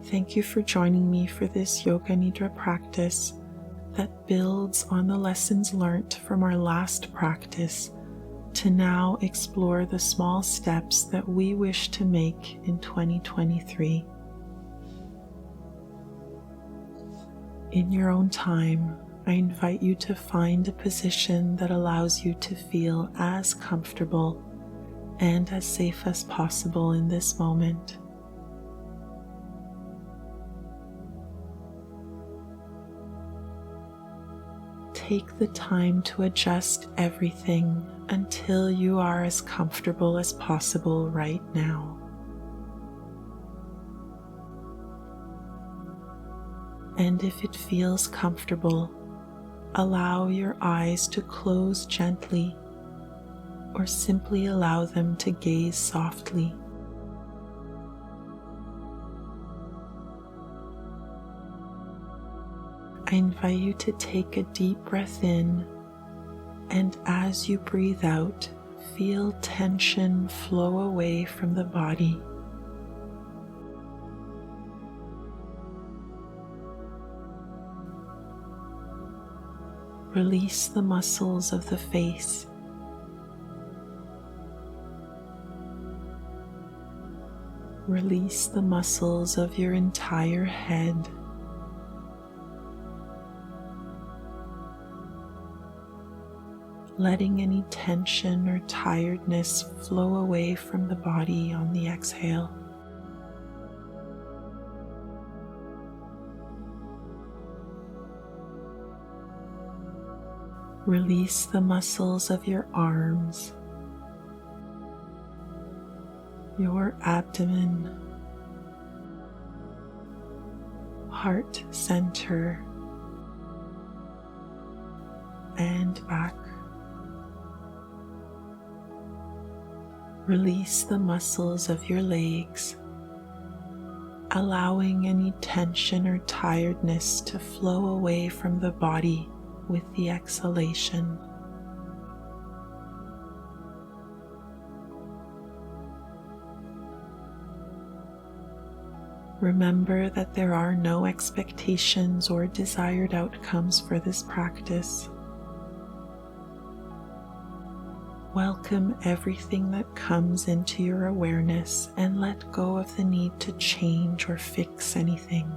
Thank you for joining me for this Yoga Nidra practice that builds on the lessons learnt from our last practice to now explore the small steps that we wish to make in 2023. In your own time, I invite you to find a position that allows you to feel as comfortable and as safe as possible in this moment. Take the time to adjust everything until you are as comfortable as possible right now. And if it feels comfortable, allow your eyes to close gently or simply allow them to gaze softly. I invite you to take a deep breath in, and as you breathe out, feel tension flow away from the body. Release the muscles of the face. Release the muscles of your entire head. Letting any tension or tiredness flow away from the body on the exhale. Release the muscles of your arms, your abdomen, heart center, and back. Release the muscles of your legs, allowing any tension or tiredness to flow away from the body with the exhalation. Remember that there are no expectations or desired outcomes for this practice. Welcome everything that comes into your awareness and let go of the need to change or fix anything.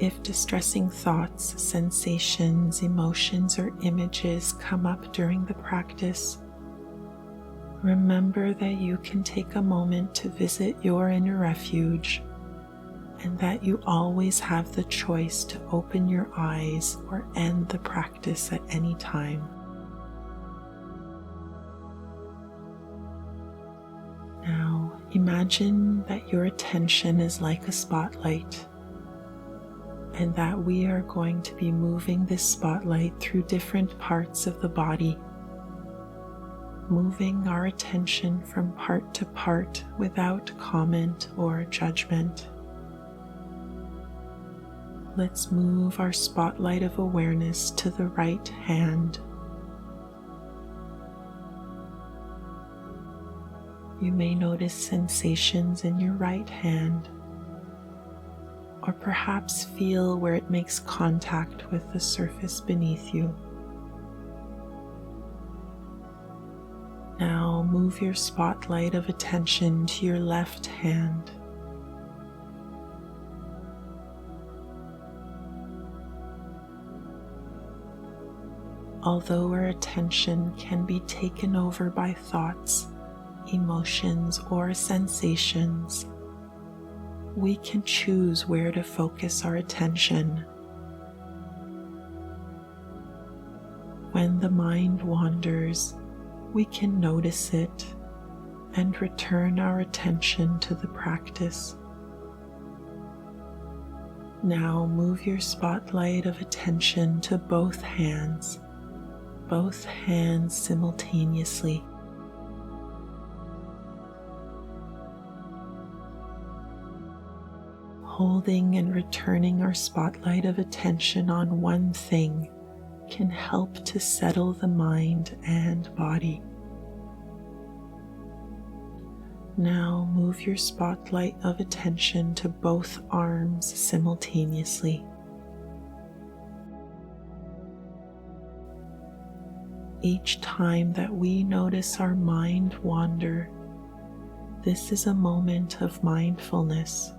If distressing thoughts, sensations, emotions, or images come up during the practice, remember that you can take a moment to visit your inner refuge and that you always have the choice to open your eyes or end the practice at any time. Now, imagine that your attention is like a spotlight, and that we are going to be moving this spotlight through different parts of the body, moving our attention from part to part without comment or judgment. Let's move our spotlight of awareness to the right hand. You may notice sensations in your right hand, or perhaps feel where it makes contact with the surface beneath you. Now move your spotlight of attention to your left hand. Although our attention can be taken over by thoughts, emotions, or sensations, we can choose where to focus our attention. When the mind wanders, we can notice it and return our attention to the practice. Now move your spotlight of attention to both hands simultaneously. Holding and returning our spotlight of attention on one thing can help to settle the mind and body. Now move your spotlight of attention to both arms simultaneously. Each time that we notice our mind wander, this is a moment of mindfulness.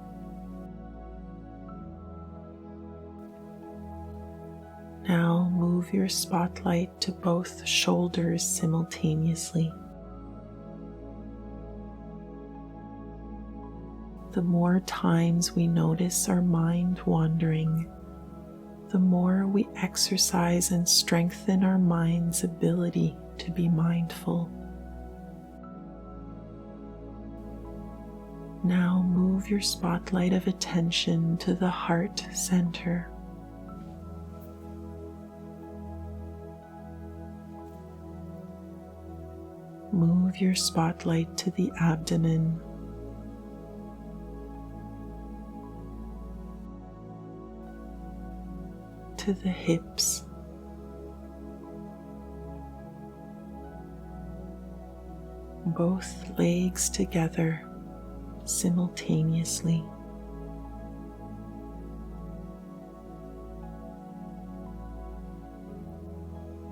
Now move your spotlight to both shoulders simultaneously. The more times we notice our mind wandering, the more we exercise and strengthen our mind's ability to be mindful. Now move your spotlight of attention to the heart center. Move your spotlight to the abdomen. To the hips. Both legs together simultaneously.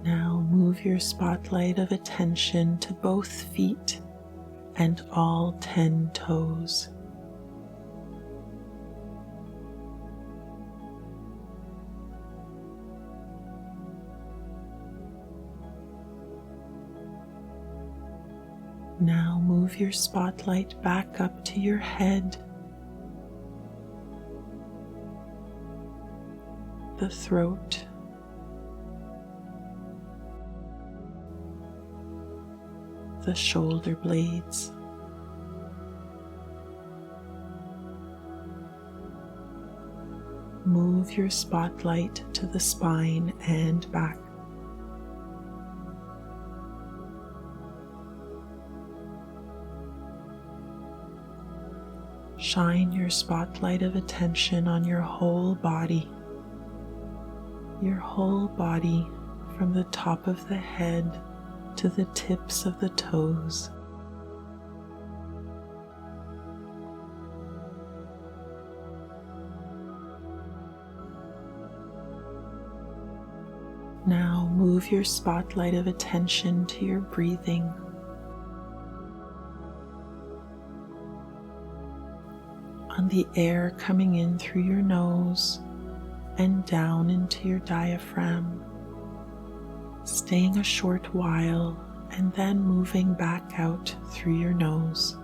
Now move your spotlight of attention to both feet and all 10 toes. Now move your spotlight back up to your head, the throat, the shoulder blades, move your spotlight to the spine and back. Shine your spotlight of attention on your whole body from the top of the head to the tips of the toes. Now move your spotlight of attention to your breathing. On the air coming in through your nose and down into your diaphragm, staying a short while and then moving back out through your nose.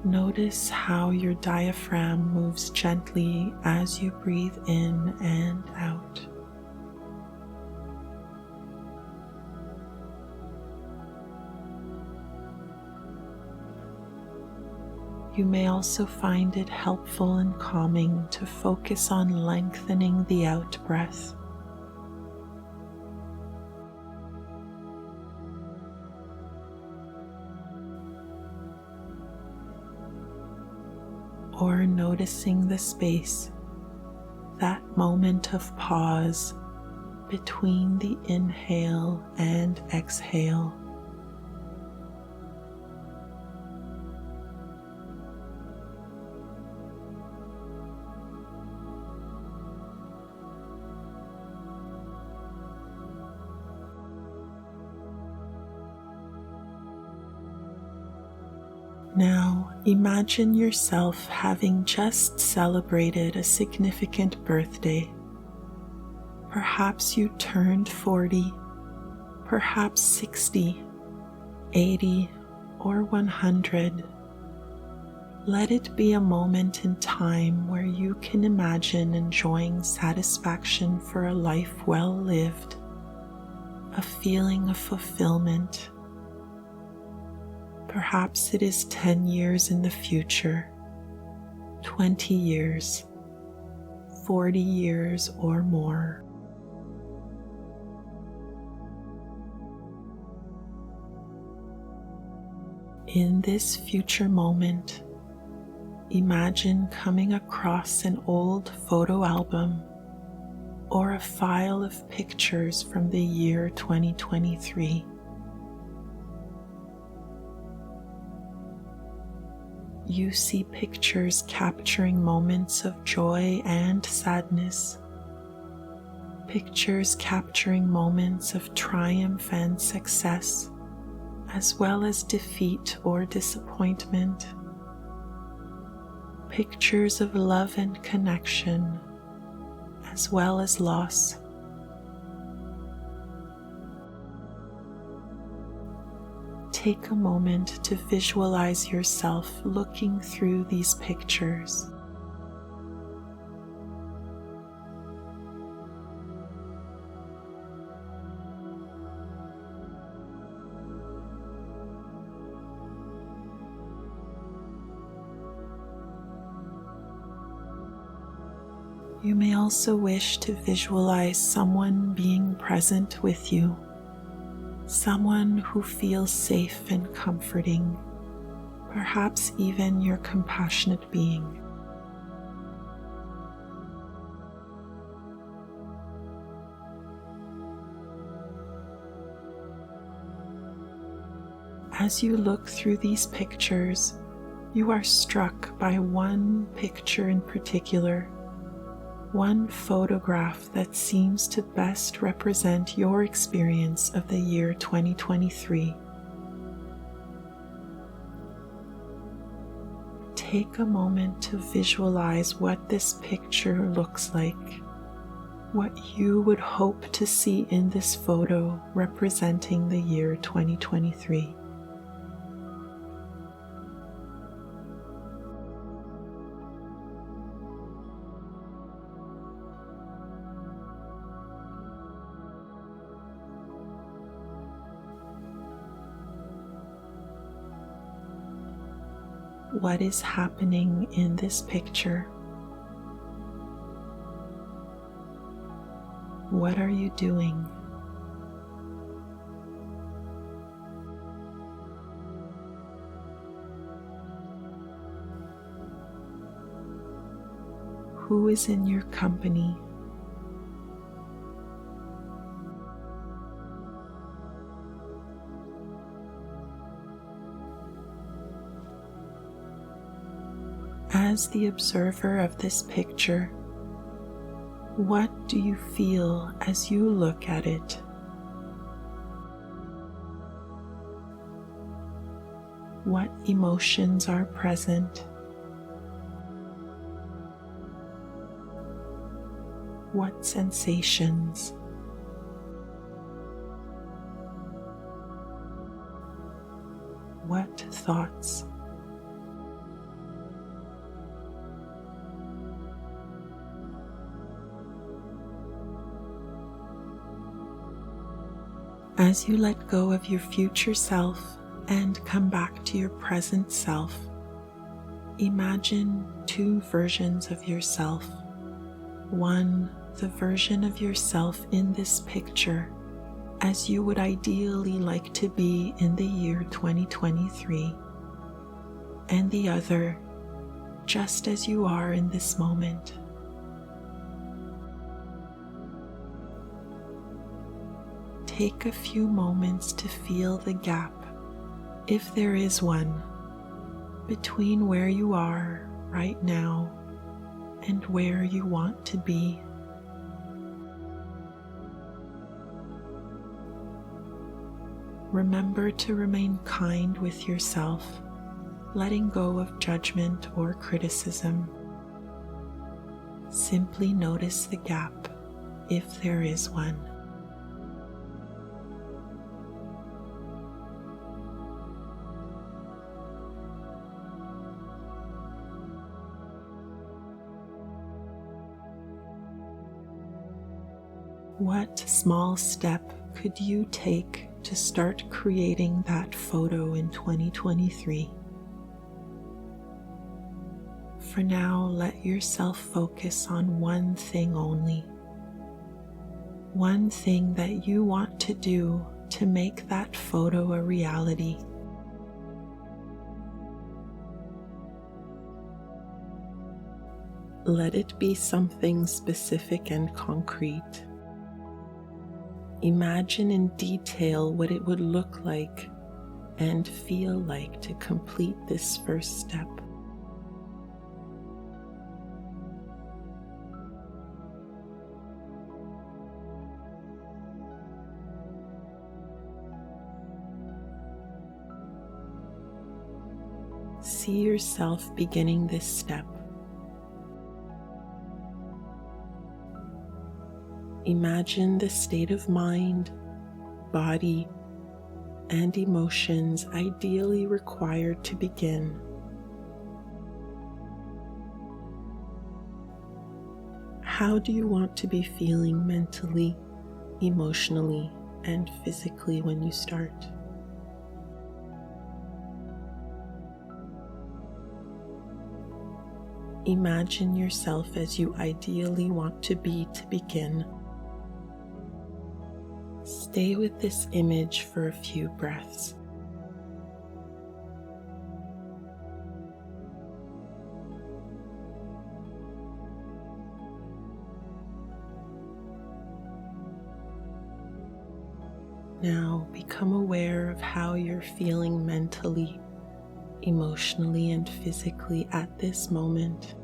Notice how your diaphragm moves gently as you breathe in and out. You may also find it helpful and calming to focus on lengthening the out breath. Or noticing the space, that moment of pause between the inhale and exhale. Now imagine yourself having just celebrated a significant birthday. Perhaps you turned 40, perhaps 60, 80, or 100. Let it be a moment in time where you can imagine enjoying satisfaction for a life well lived, a feeling of fulfillment. Perhaps it is 10 years in the future, 20 years, 40 years or more. In this future moment, Imagine coming across an old photo album or a file of pictures from the year 2023. You see pictures capturing moments of joy and sadness, pictures capturing moments of triumph and success, as well as defeat or disappointment, pictures of love and connection, as well as loss. Take a moment to visualize yourself looking through these pictures. You may also wish to visualize someone being present with you, someone who feels safe and comforting, perhaps even your compassionate being. As you look through these pictures, you are struck by one picture in particular, one photograph that seems to best represent your experience of the year 2023. Take a moment to visualize what this picture looks like, what you would hope to see in this photo representing the year 2023. What is happening in this picture? What are you doing? Who is in your company? As the observer of this picture, what do you feel as you look at it? What emotions are present? What sensations? What thoughts? As you let go of your future self and come back to your present self, imagine two versions of yourself. One, the version of yourself in this picture as you would ideally like to be in the year 2023, and the other, just as you are in this moment. Take a few moments to feel the gap, if there is one, between where you are right now and where you want to be. Remember to remain kind with yourself, letting go of judgment or criticism. Simply notice the gap, if there is one. What small step could you take to start creating that photo in 2023? For now, let yourself focus on one thing only. One thing that you want to do to make that photo a reality. Let it be something specific and concrete. Imagine in detail what it would look like and feel like to complete this first step. See yourself beginning this step. Imagine the state of mind, body, and emotions ideally required to begin. How do you want to be feeling mentally, emotionally, and physically when you start? Imagine yourself as you ideally want to be to begin. Stay with this image for a few breaths. Now become aware of how you're feeling mentally, emotionally, and physically at this moment.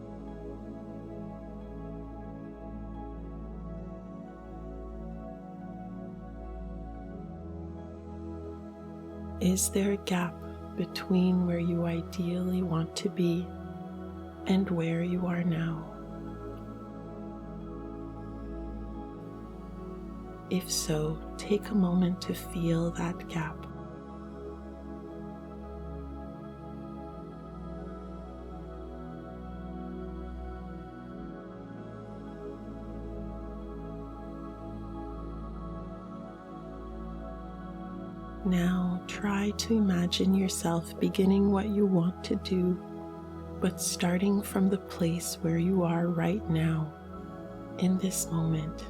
Is there a gap between where you ideally want to be and where you are now? If so, take a moment to feel that gap. Now try to imagine yourself beginning what you want to do, but starting from the place where you are right now, in this moment.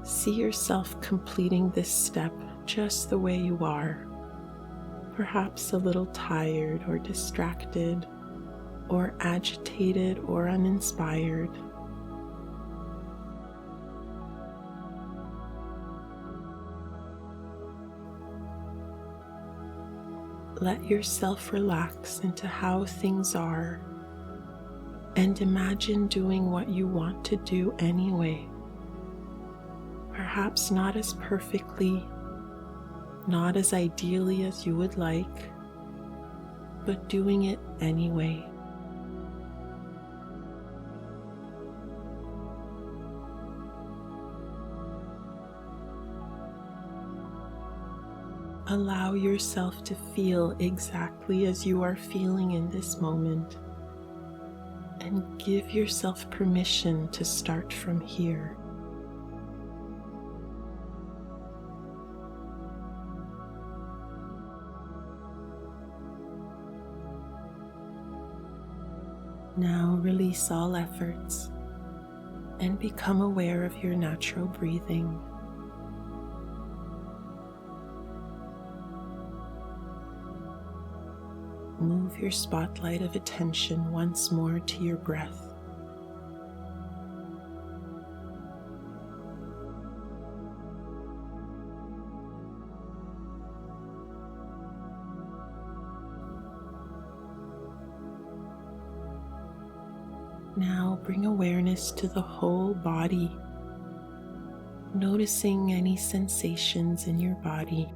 See yourself completing this step just the way you are, perhaps a little tired or distracted, or agitated or uninspired. Let yourself relax into how things are and imagine doing what you want to do anyway. Perhaps not as perfectly, not as ideally as you would like, but doing it anyway. Allow yourself to feel exactly as you are feeling in this moment, and give yourself permission to start from here. Now release all efforts and become aware of your natural breathing. Move your spotlight of attention once more to your breath. Now bring awareness to the whole body, noticing any sensations in your body.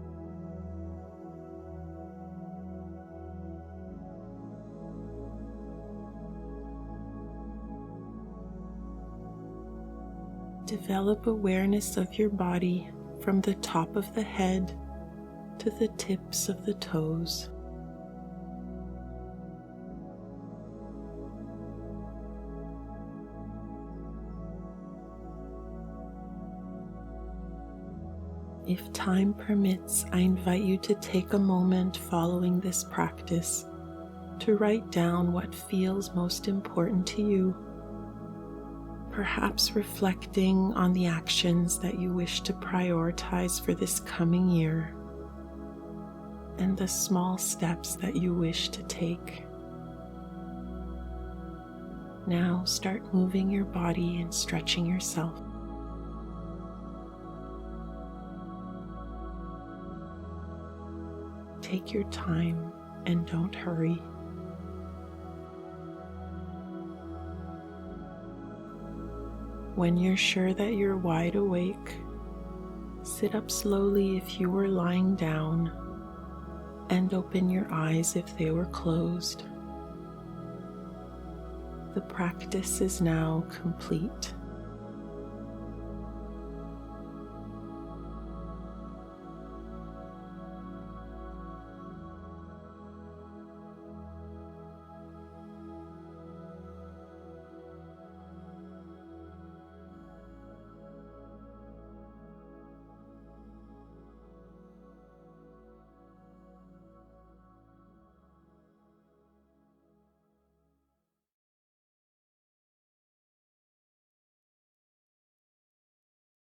Develop awareness of your body from the top of the head to the tips of the toes. If time permits, I invite you to take a moment following this practice to write down what feels most important to you, perhaps reflecting on the actions that you wish to prioritize for this coming year. and the small steps that you wish to take. Now start moving your body and stretching yourself. Take your time and don't hurry. When you're sure that you're wide awake, sit up slowly if you were lying down, and open your eyes if they were closed. The practice is now complete.